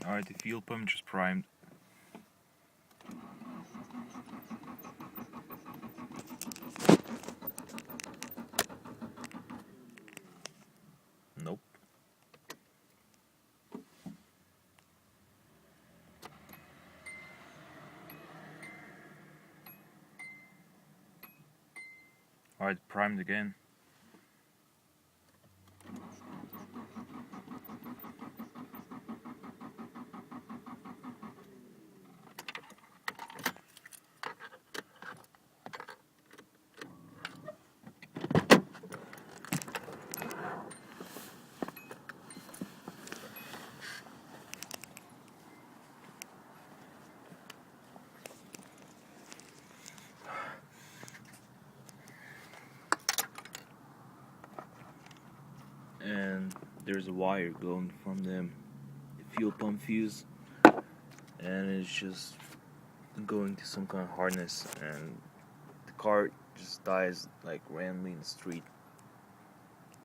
Alright, the fuel pump just primed. Nope. Alright, primed again. And there's a wire going from the fuel pump fuse, and it's just going to some kind of harness, and the car just dies like randomly in the street.